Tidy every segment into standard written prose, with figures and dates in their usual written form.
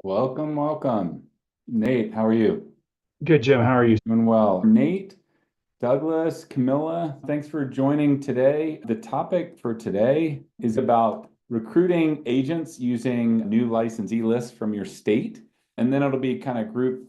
Welcome, welcome. Nate, how are you? Good, Jim. How are you? Doing well. Nate, Douglas, Camilla, thanks for joining today. The topic for today is about recruiting agents using new licensee lists from your state. And then it'll be kind of group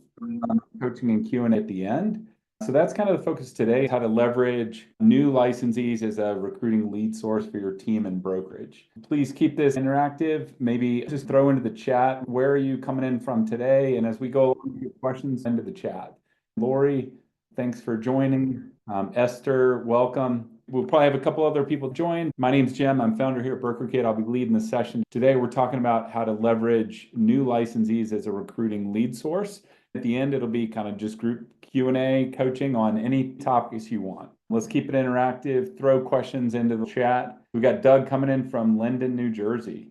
coaching and Q&A at the end. So that's kind of the focus today, how to leverage new licensees as a recruiting lead source for your team and brokerage. Please keep this interactive. Maybe just throw into the chat, where are you coming in from today? And as we go along, your questions into the chat. Lori, thanks for joining. Esther, welcome. We'll probably have a couple other people join. My name's Jim. I'm founder here at Brokerkit. I'll be leading the session. Today, we're talking about how to leverage new licensees as a recruiting lead source. At the end, it'll be kind of just group Q&A coaching on any topics you want. Let's keep it interactive. Throw questions into the chat. We've got Doug coming in from Linden, New Jersey.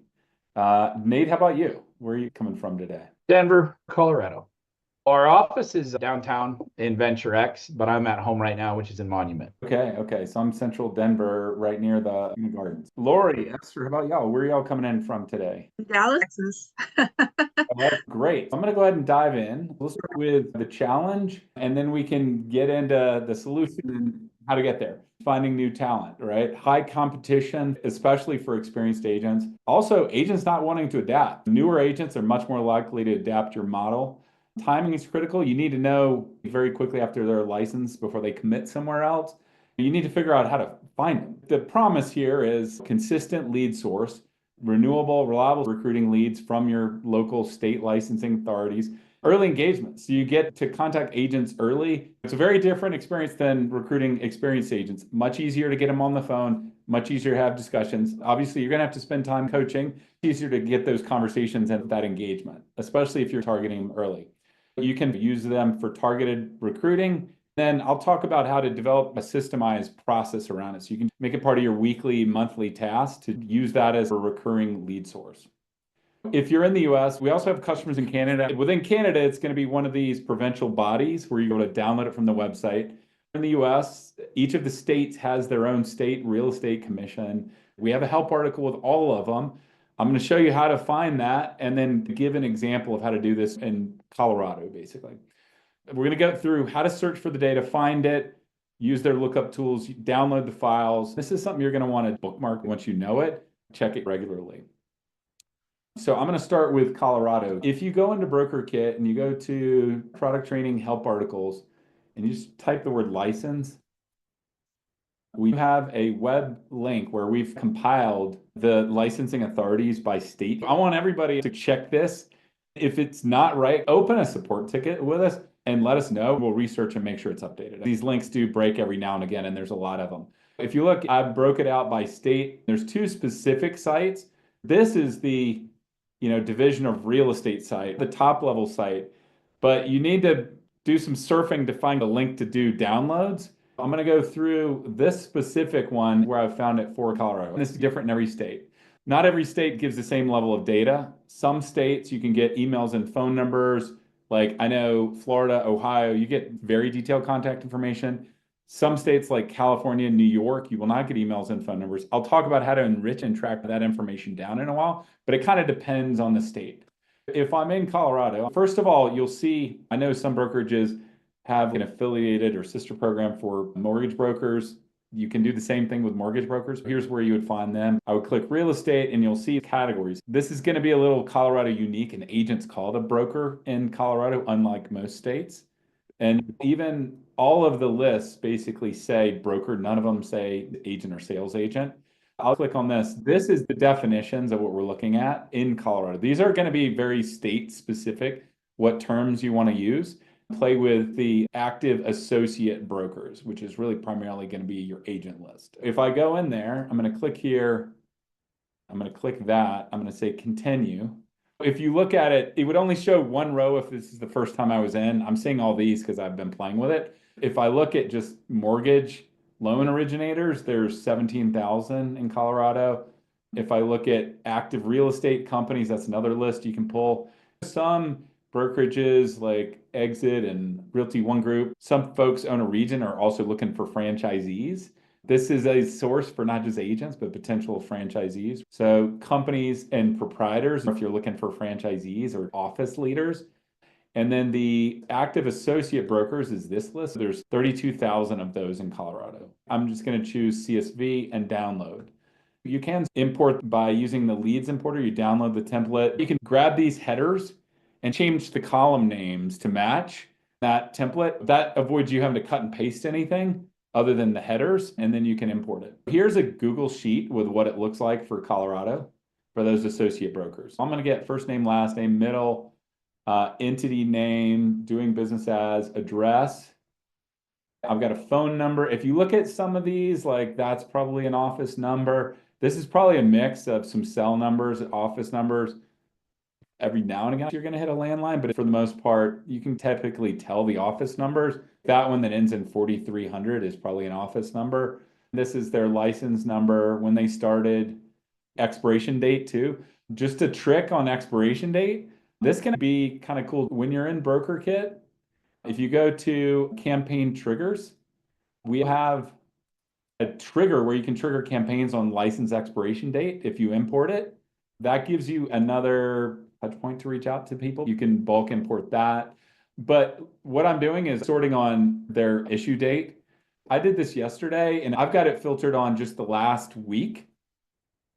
Nate, how about you? Where are you coming from today? Denver, Colorado. Our office is downtown in Venture X, but I'm at home right now, which is in Monument. Okay. So I'm central Denver, right near the gardens. Lori, Esther, how about y'all? Where are y'all coming in from today? Dallas, Texas. Great. I'm going to go ahead and dive in. We'll start with the challenge, and then we can get into the solution and how to get there. Finding new talent, right? High competition, especially for experienced agents. Also, agents not wanting to adapt. Newer agents are much more likely to adapt your model. Timing is critical. You need to know very quickly after they're licensed before they commit somewhere else. You need to figure out how to find them. The promise here is consistent lead source, renewable, reliable recruiting leads from your local state licensing authorities, early engagement. So you get to contact agents early. It's a very different experience than recruiting experienced agents. Much easier to get them on the phone, much easier to have discussions. Obviously, you're going to have to spend time coaching. It's easier to get those conversations and that engagement, especially if you're targeting them early. You can use them for targeted recruiting. Then I'll talk about how to develop a systemized process around it. So you can make it part of your weekly, monthly task to use that as a recurring lead source. If you're in the US, we also have customers in Canada. Within Canada, it's going to be one of these provincial bodies where you're able to download it from the website. In the US, each of the states has their own state real estate commission. We have a help article with all of them. I'm going to show you how to find that and then give an example of how to do this in Colorado, basically. We're going to go through how to search for the data, find it, use their lookup tools, download the files. This is something you're going to want to bookmark once you know it, check it regularly. So I'm going to start with Colorado. If you go into Brokerkit and you go to product training help articles and you just type the word license, we have a web link where we've compiled the licensing authorities by state. I want everybody to check this. If it's not right, open a support ticket with us and let us know. We'll research and make sure it's updated. These links do break every now and again, and there's a lot of them. If you look, I broke it out by state. There's two specific sites. This is the division of real estate site, the top level site, but you need to do some surfing to find a link to do downloads. I'm going to go through this specific one where I've found it for Colorado. And this is different in every state. Not every state gives the same level of data. Some states you can get emails and phone numbers. Like I know Florida, Ohio, you get very detailed contact information. Some states like California and New York, you will not get emails and phone numbers. I'll talk about how to enrich and track that information down in a while, but it kind of depends on the state. If I'm in Colorado, first of all, you'll see, I know some brokerages have an affiliated or sister program for mortgage brokers. You can do the same thing with mortgage brokers. Here's where you would find them. I would click real estate and you'll see categories. This is going to be a little Colorado unique. An agent's called a broker in Colorado, unlike most states. And even all of the lists basically say broker. None of them say agent or sales agent. I'll click on this. This is the definitions of what we're looking at in Colorado. These are going to be very state specific, what terms you want to use. Play with the active associate brokers, which is really primarily going to be your agent list. If I go in there, I'm going to click here. I'm going to click that. I'm going to say continue. If you look at it, it would only show one row if this is the first time I was in. I'm seeing all these because I've been playing with it. If I look at just mortgage loan originators, there's 17,000 in Colorado. If I look at active real estate companies, that's another list you can pull. Some brokerages like Exit and Realty One Group, some folks own a region are also looking for franchisees. This is a source for not just agents, but potential franchisees. So companies and proprietors, if you're looking for franchisees or office leaders. And then the active associate brokers is this list. There's 32,000 of those in Colorado. I'm just going to choose CSV and download. You can import by using the leads importer. You download the template. You can grab these headers and change the column names to match that template. That avoids you having to cut and paste anything other than the headers, and then you can import it. Here's a Google Sheet with what it looks like for Colorado for those associate brokers. I'm going to get first name, last name, middle, entity name, doing business as, address. I've got a phone number. If you look at some of these, like that's probably an office number. This is probably a mix of some cell numbers, office numbers. Every now and again, you're going to hit a landline, but for the most part, you can typically tell the office numbers. That one that ends in 4300 is probably an office number. This is their license number, when they started, expiration date too. Just a trick on expiration date. This can be kind of cool when you're in Brokerkit. If you go to campaign triggers, we have a trigger where you can trigger campaigns on license expiration date. If you import it, that gives you another touch point to reach out to people. You can bulk import that. But what I'm doing is sorting on their issue date. I did this yesterday and I've got it filtered on just the last week.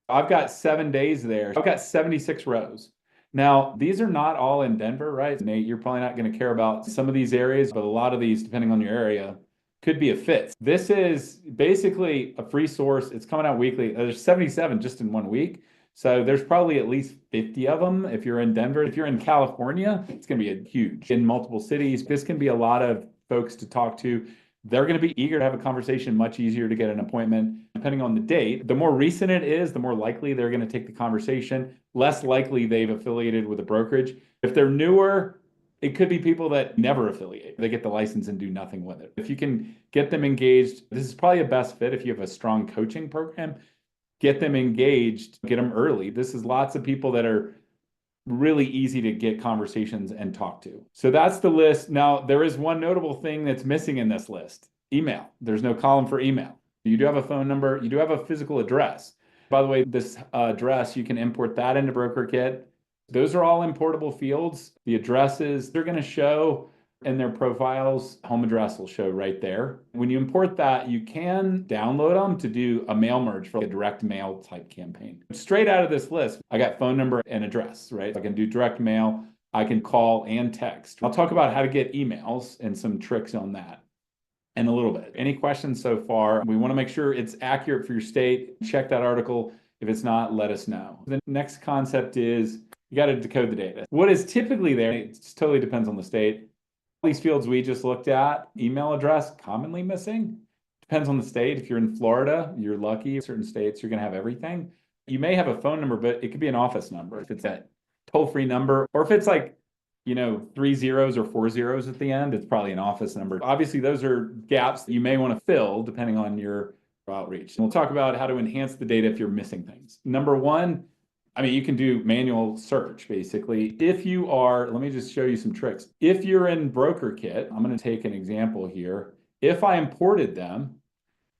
I've got 7 days there. I've got 76 rows. Now, these are not all in Denver, right? Nate, you're probably not going to care about some of these areas, but a lot of these, depending on your area, could be a fit. This is basically a free source. It's coming out weekly. There's 77 just in 1 week. So there's probably at least 50 of them if you're in Denver. If you're in California, it's going to be a huge. In multiple cities, this can be a lot of folks to talk to. They're going to be eager to have a conversation, much easier to get an appointment, depending on the date. The more recent it is, the more likely they're going to take the conversation, less likely they've affiliated with a brokerage. If they're newer, it could be people that never affiliate. They get the license and do nothing with it. If you can get them engaged, this is probably a best fit if you have a strong coaching program. Get them engaged, get them early. This is lots of people that are really easy to get conversations and talk to. So that's the list. Now, there is one notable thing that's missing in this list: email. There's no column for email. You do have a phone number. You do have a physical address. By the way, this address, you can import that into Brokerkit. Those are all importable fields. The addresses, they're going to show in their profiles. Home address will show right there. When you import that, you can download them to do a mail merge for a direct mail type campaign. Straight out of this list, I got phone number and address, right? I can do direct mail. I can call and text. I'll talk about how to get emails and some tricks on that in a little bit. Any questions so far? We want to make sure it's accurate for your state. Check that article. If it's not, let us know. The next concept is you got to decode the data. What is typically there, it totally depends on the state. These fields we just looked at, email address commonly missing. Depends on the state. If you're in Florida, you're lucky. In certain states, you're going to have everything. You may have a phone number, but it could be an office number. If it's a toll-free number, or if it's like, 3 zeros or 4 zeros at the end, it's probably an office number. Obviously, those are gaps that you may want to fill depending on your outreach. And we'll talk about how to enhance the data if you're missing things. Number one, you can do manual search, basically. If you are, let me just show you some tricks. If you're in Brokerkit, I'm going to take an example here. If I imported them,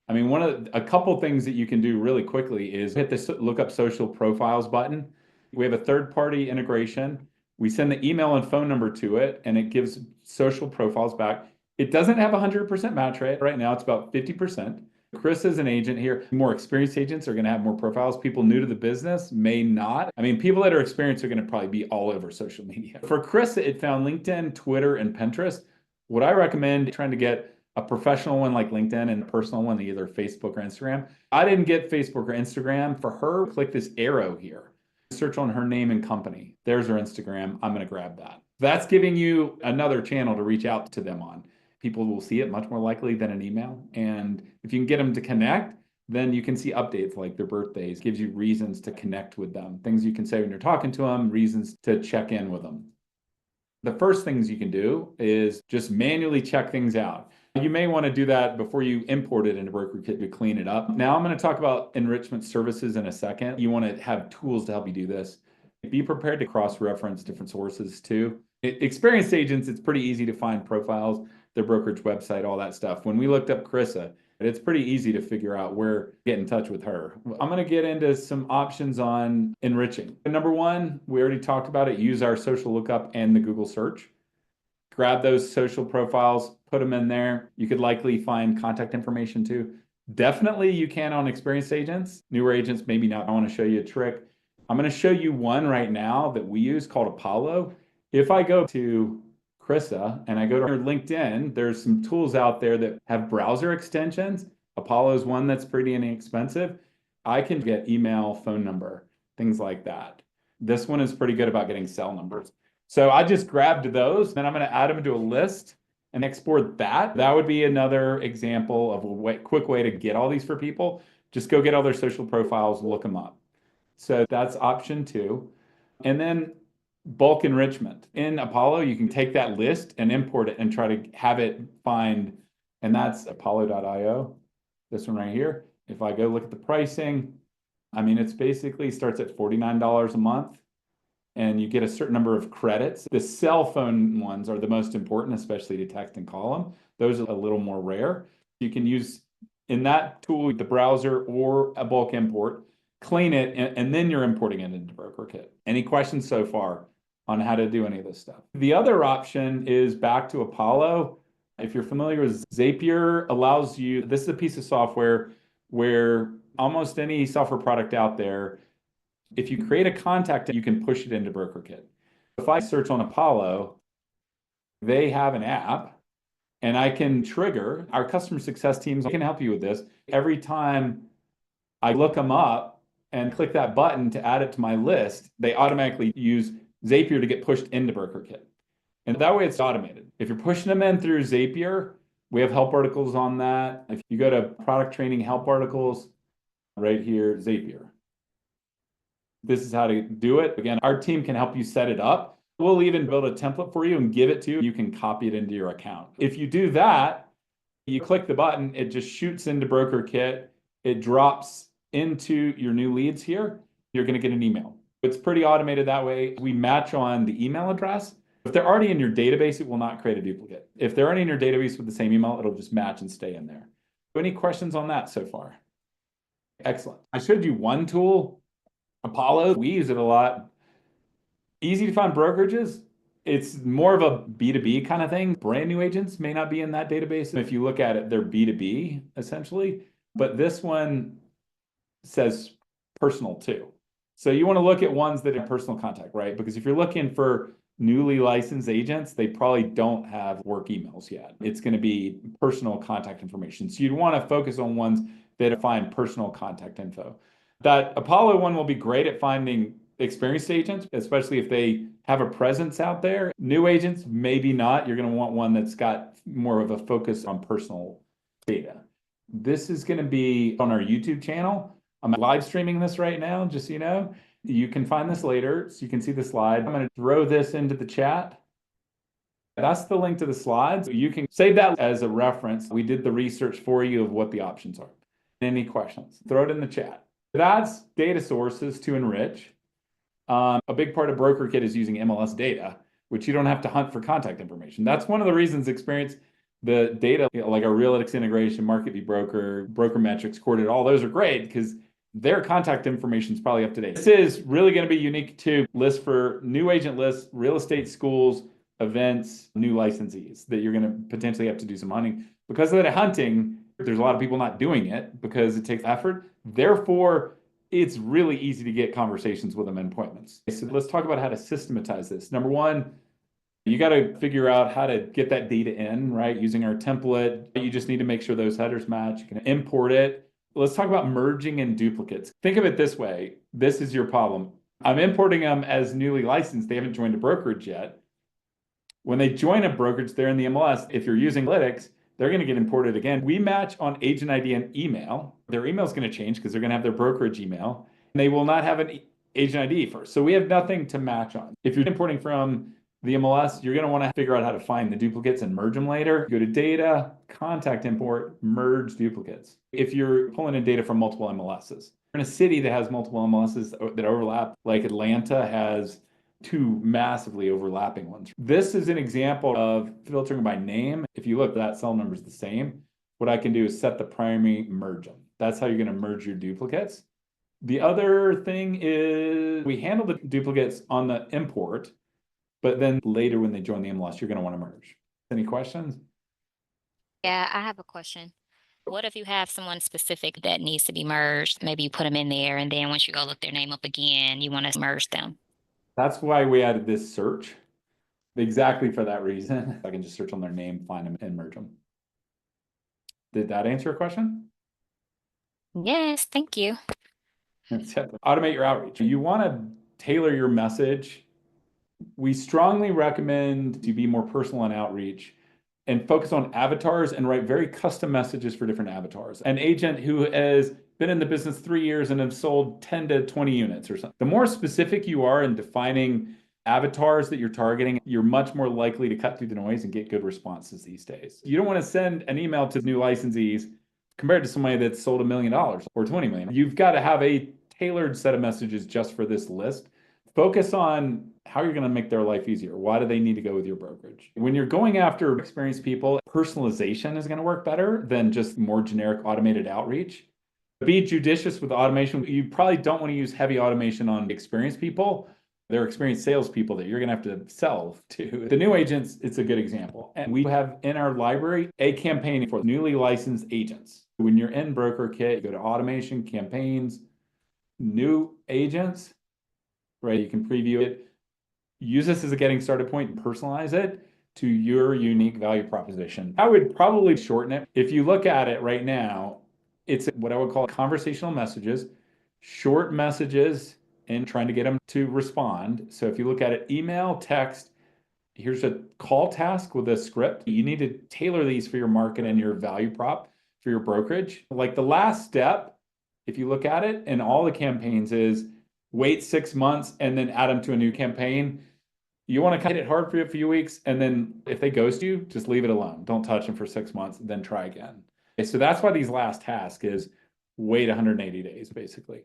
a couple things that you can do really quickly is hit this look up social profiles button. We have a third-party integration. We send the email and phone number to it, and it gives social profiles back. It doesn't have 100% match rate. Right now, it's about 50%. Chris is an agent here. More experienced agents are going to have more profiles. People new to the business may not. People that are experienced are going to probably be all over social media. For Chris, it found LinkedIn, Twitter, and Pinterest. What I recommend trying to get a professional one like LinkedIn and a personal one, either Facebook or Instagram. I didn't get Facebook or Instagram. For her, click this arrow here. Search on her name and company. There's her Instagram. I'm going to grab that. That's giving you another channel to reach out to them on. People will see it much more likely than an email. And if you can get them to connect, then you can see updates like their birthdays, gives you reasons to connect with them, things you can say when you're talking to them, reasons to check in with them. The first things you can do is just manually check things out. You may want to do that before you import it into Brokerkit to clean it up. Now I'm going to talk about enrichment services in a second. You want to have tools to help you do this. Be prepared to cross-reference different sources too. Experienced agents, it's pretty easy to find profiles, their brokerage website, all that stuff. When we looked up Carissa, It's pretty easy to figure out where to get in touch with her. I'm going to get into some options on enriching. Number one, we already talked about it. Use our social lookup and the Google search. Grab those social profiles, put them in there. You could likely find contact information too. Definitely you can on experienced agents. Newer agents, maybe not. I want to show you a trick. I'm going to show you one right now that we use called Apollo. If I go to Krista and I go to her LinkedIn, there's some tools out there that have browser extensions. Apollo is one that's pretty inexpensive. I can get email, phone number, things like that. This one is pretty good about getting cell numbers. So I just grabbed those, then I'm going to add them into a list and export that. That would be another example of a quick way to get all these for people. Just go get all their social profiles, look them up. So that's option 2. And then bulk enrichment. In Apollo, you can take that list and import it and try to have it find, and that's apollo.io, this one right here. If I go look at the pricing, I mean, it's basically starts at $49 a month and you get a certain number of credits. The cell phone ones are the most important, especially to text and call them. Those are a little more rare. You can use in that tool, the browser or a bulk import, clean it, and then you're importing it into Brokerkit. Any questions so far on how to do any of this stuff? The other option is back to Apollo. If you're familiar with Zapier, allows you, this is a piece of software where almost any software product out there, if you create a contact, you can push it into Brokerkit. If I search on Apollo, they have an app and I can trigger, our customer success teams can help you with this. Every time I look them up and click that button to add it to my list, they automatically use Zapier to get pushed into Brokerkit. And that way it's automated. If you're pushing them in through Zapier, we have help articles on that. If you go to product training help articles, right here, Zapier. This is how to do it. Again, our team can help you set it up. We'll even build a template for you and give it to you. You can copy it into your account. If you do that, you click the button, it just shoots into Brokerkit. It drops into your new leads here. You're going to get an email. It's pretty automated that way. We match on the email address. If they're already in your database, it will not create a duplicate. If they're already in your database with the same email, it'll just match and stay in there. Any questions on that so far? Excellent. I showed you one tool, Apollo. We use it a lot. Easy to find brokerages. It's more of a B2B kind of thing. Brand new agents may not be in that database. If you look at it, they're B2B essentially. But this one says personal too. So you want to look at ones that have personal contact, right? Because if you're looking for newly licensed agents, they probably don't have work emails yet. It's going to be personal contact information. So you'd want to focus on ones that find personal contact info. That Apollo one will be great at finding experienced agents, especially if they have a presence out there. New agents, maybe not. You're going to want one that's got more of a focus on personal data. This is going to be on our YouTube channel. I'm live streaming this right now, just so you know. You can find this later, so you can see the slide. I'm going to throw this into the chat. That's the link to the slides. You can save that as a reference. We did the research for you of what the options are. Any questions? Throw it in the chat. That's data sources to enrich. A big part of Brokerkit is using MLS data, which you don't have to hunt for contact information. That's one of the reasons experience the data, like our Realytics integration, MarketView Broker, Broker Metrics, Corded, all those are great because their contact information is probably up to date. This is really going to be unique to lists for new agent lists, real estate schools, events, new licensees that you're going to potentially have to do some hunting. Because of that hunting, there's a lot of people not doing it because it takes effort. Therefore, it's really easy to get conversations with them and appointments. So let's talk about how to systematize this. Number one, you got to figure out how to get that data in, right? Using our template. You just need to make sure those headers match. You can import it. Let's talk about merging and duplicates. Think of it this way. This is your problem. I'm importing them as newly licensed. They haven't joined a brokerage yet. When they join a brokerage, they're in the MLS. If you're using Analytics, they're going to get imported again. We match on agent ID and email. Their email is going to change because they're going to have their brokerage email. And they will not have an agent ID first. So we have nothing to match on. If you're importing from the MLS, you're going to want to figure out how to find the duplicates and merge them later. Go to data, contact import, merge duplicates. If you're pulling in data from multiple MLSs. In a city that has multiple MLSs that overlap, like Atlanta has two massively overlapping ones. This is an example of filtering by name. If you look, that cell number is the same. what I can do is set the primary, merge them. That's how you're going to merge your duplicates. The other thing is we handle the duplicates on the import, but then later when they join the MLS, you're going to want to merge. Any questions? Yeah, I have a question. What if you have someone specific that needs to be merged? Maybe you put them in there, and then once you go look their name up again, you want to merge them. That's why we added this search, exactly for that reason. I can just search on their name, find them, and merge them. Did that answer your question? Yes, thank you. Automate your outreach. You want to tailor your message. We strongly recommend to be more personal in outreach and focus on avatars and write very custom messages for different avatars. An agent who has been in the business 3 years and have sold 10 to 20 units or something. The more specific you are in defining avatars that you're targeting, you're much more likely to cut through the noise and get good responses these days. You don't want to send an email to new licensees compared to somebody that's sold $1 million or 20 million. You've got to have a tailored set of messages just for this list. Focus on how you're going to make their life easier. Why do they need to go with your brokerage? When you're going after experienced people, personalization is going to work better than just more generic automated outreach. Be judicious with automation. You probably don't want to use heavy automation on experienced people. They're experienced salespeople that you're going to have to sell to. The new agents, it's a good example. And we have in our library a campaign for newly licensed agents. When you're in Brokerkit, you go to automation, campaigns, new agents, right? You can preview it. Use this as a getting started point and personalize it to your unique value proposition. I would probably shorten it. If you look at it right now, it's what I would call conversational messages, short messages, and trying to get them to respond. So if you look at it, email, text, here's a call task with a script. You need to tailor these for your market and your value prop for your brokerage. Like the last step, if you look at it, in all the campaigns is wait 6 months and then add them to a new campaign. You want to hit it hard for a few weeks, and then if they ghost you, just leave it alone. Don't touch them for 6 months, then try again. Okay, so that's why these last task is wait 180 days, basically.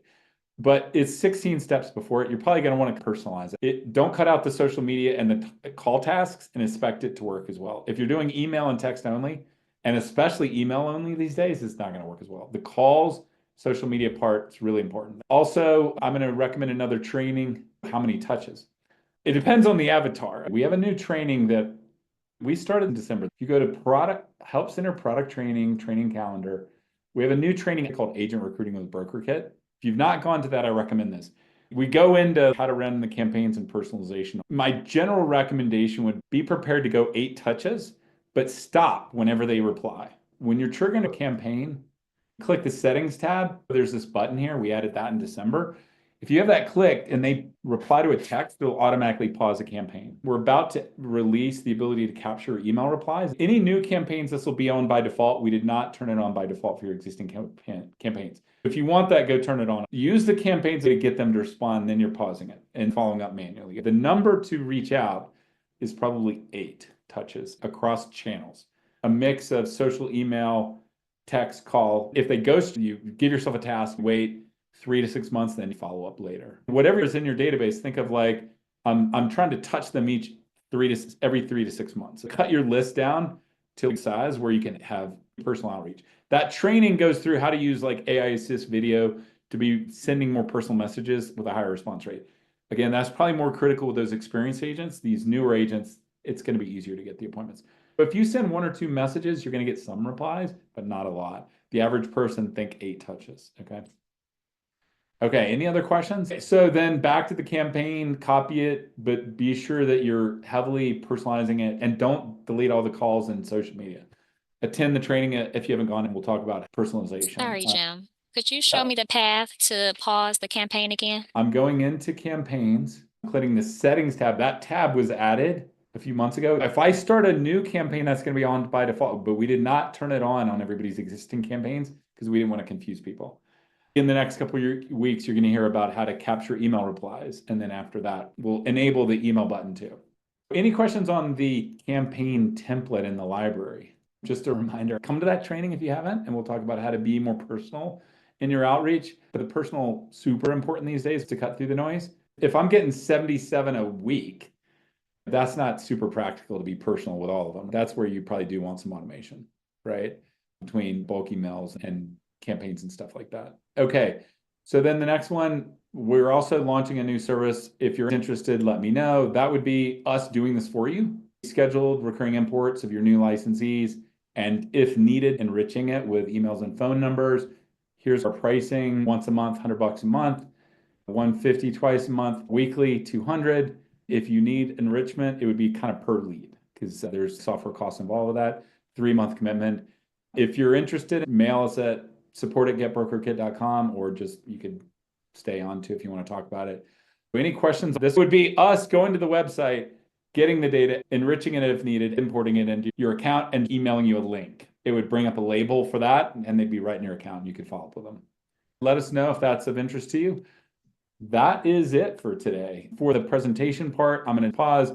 But it's 16 steps before it. You're probably going to want to personalize it. Don't cut out the social media and the call tasks and expect it to work as well. If you're doing email and text only, and especially email only these days, it's not going to work as well. The calls, social media part is really important. Also, I'm going to recommend another training. How many touches? It depends on the avatar. We have a new training that we started in December. You go to product help center product training calendar. We have a new training called Agent Recruiting with Brokerkit. If you've not gone to that, I recommend this. We go into how to run the campaigns and personalization. My general recommendation would be prepared to go 8 touches, but stop whenever they reply. When you're triggering a campaign, click the settings tab. There's this button here. We added that in December. If you have that clicked and they reply to a text, it'll automatically pause the campaign. We're about to release the ability to capture email replies. Any new campaigns, this will be on by default. We did not turn it on by default for your existing campaigns. If you want that, go turn it on. Use the campaigns to get them to respond, and then you're pausing it and following up manually. The number to reach out is probably 8 touches across channels, a mix of social, email, text, call. If they ghost you, give yourself a task, wait 3 to 6 months, then you follow up later. Whatever is in your database, think of like, I'm trying to touch them every 3 to 6 months. Cut your list down to size where you can have personal outreach. That training goes through how to use like AI assist video to be sending more personal messages with a higher response rate. Again, that's probably more critical with those experienced agents. These newer agents, it's going to be easier to get the appointments. But if you send 1 or 2 messages, you're going to get some replies, but not a lot. The average person, think 8 touches, okay? Okay, any other questions? So then back to the campaign, copy it, but be sure that you're heavily personalizing it and don't delete all the calls in social media. Attend the training if you haven't gone, and we'll talk about personalization. Sorry, Jim. Could you show me the path to pause the campaign again? I'm going into campaigns, clicking the settings tab. That tab was added a few months ago. If I start a new campaign, that's going to be on by default, but we did not turn it on everybody's existing campaigns because we didn't want to confuse people. In the next couple of weeks, you're going to hear about how to capture email replies. And then after that, we'll enable the email button too. Any questions on the campaign template in the library? Just a reminder, come to that training if you haven't, and we'll talk about how to be more personal in your outreach. The personal, super important these days to cut through the noise. If I'm getting 77 a week, that's not super practical to be personal with all of them. That's where you probably do want some automation, right? between bulk emails and campaigns and stuff like that. Okay. So then the next one, we're also launching a new service. If you're interested, let me know. That would be us doing this for you. Scheduled recurring imports of your new licensees, and if needed, enriching it with emails and phone numbers. Here's our pricing: once a month, $100 a month, $150 twice a month, weekly, $200. If you need enrichment, it would be kind of per lead because there's software costs involved with that. 3-month commitment. If you're interested, mail us at support@getbrokerkit.com, or just you could stay on too if you want to talk about it. Any questions? This would be us going to the website, getting the data, enriching it if needed, importing it into your account, and emailing you a link. It would bring up a label for that, and they'd be right in your account, and you could follow up with them. Let us know if that's of interest to you. That is it for today. For the presentation part, I'm going to pause.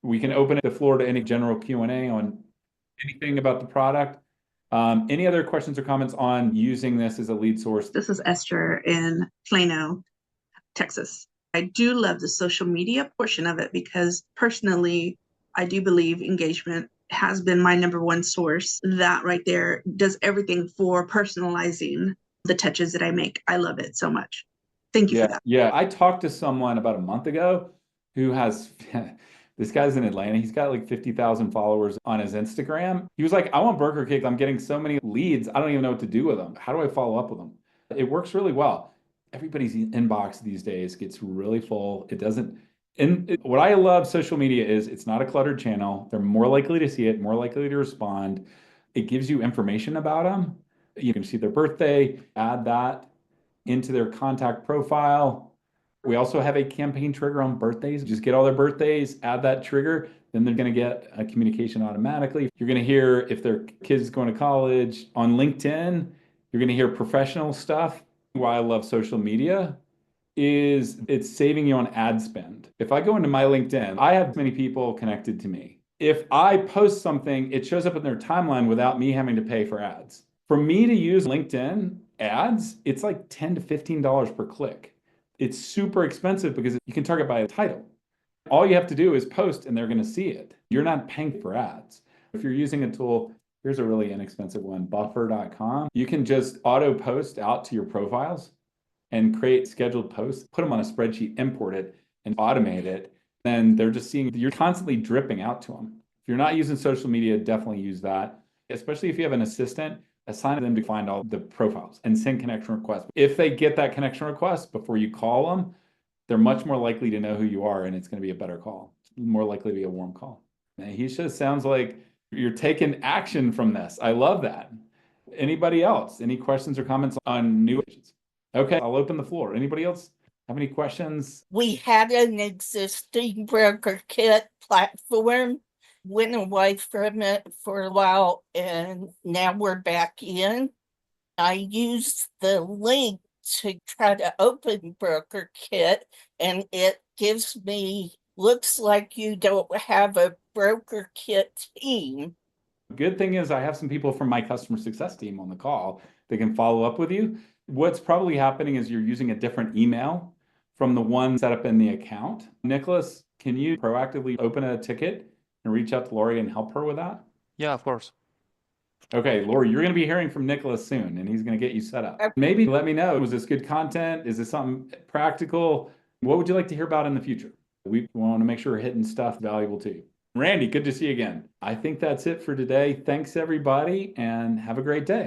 We can open the floor to any general Q&A on anything about the product. Any other questions or comments on using this as a lead source? This is Esther in Plano, Texas. I do love the social media portion of it because personally, I do believe engagement has been my number one source. That right there does everything for personalizing the touches that I make. I love it so much. Thank you for that. Yeah, I talked to someone about a month ago who has, this guy's in Atlanta. He's got like 50,000 followers on his Instagram. He was like, I want Brokerkit. I'm getting so many leads. I don't even know what to do with them. How do I follow up with them? It works really well. Everybody's inbox these days gets really full. It doesn't, and what I love social media is it's not a cluttered channel. They're more likely to see it, more likely to respond. It gives you information about them. You can see their birthday, add that into their contact profile. We also have a campaign trigger on birthdays. Just get all their birthdays, add that trigger, then they're going to get a communication automatically. You're going to hear if their kid's going to college. On LinkedIn, you're going to hear professional stuff. Why I love social media is it's saving you on ad spend. If I go into my LinkedIn, I have many people connected to me. If I post something, it shows up in their timeline without me having to pay for ads. For me to use LinkedIn ads, it's like $10 to $15 per click. It's super expensive because you can target by a title. All you have to do is post and they're going to see it. You're not paying for ads. If you're using a tool, here's a really inexpensive one, buffer.com. You can just auto post out to your profiles and create scheduled posts, put them on a spreadsheet, import it, and automate it. Then they're just seeing, you're constantly dripping out to them. If you're not using social media, definitely use that. Especially if you have an assistant, assign them to find all the profiles and send connection requests. If they get that connection request before you call them, they're much more likely to know who you are, and it's going to be a better call. It's more likely to be a warm call. And he just sounds like you're taking action from this. I love that. Anybody else? Any questions or comments on new agents? Okay, I'll open the floor. Anybody else have any questions? We had an existing Brokerkit platform, went away from it for a while, and now we're back in. I used the link to try to open Brokerkit, and it gives me, looks like you don't have a Brokerkit team. Good thing is I have some people from my customer success team on the call that can follow up with you. What's probably happening is you're using a different email from the one set up in the account. Nicholas, can you proactively open a ticket and reach out to Lori and help her with that? Yeah, of course. Okay, Lori, you're going to be hearing from Nicholas soon, and he's going to get you set up. Maybe let me know, was this good content? Is this something practical? What would you like to hear about in the future? We want to make sure we're hitting stuff valuable to you. Randy, good to see you again. I think that's it for today. Thanks, everybody, and have a great day.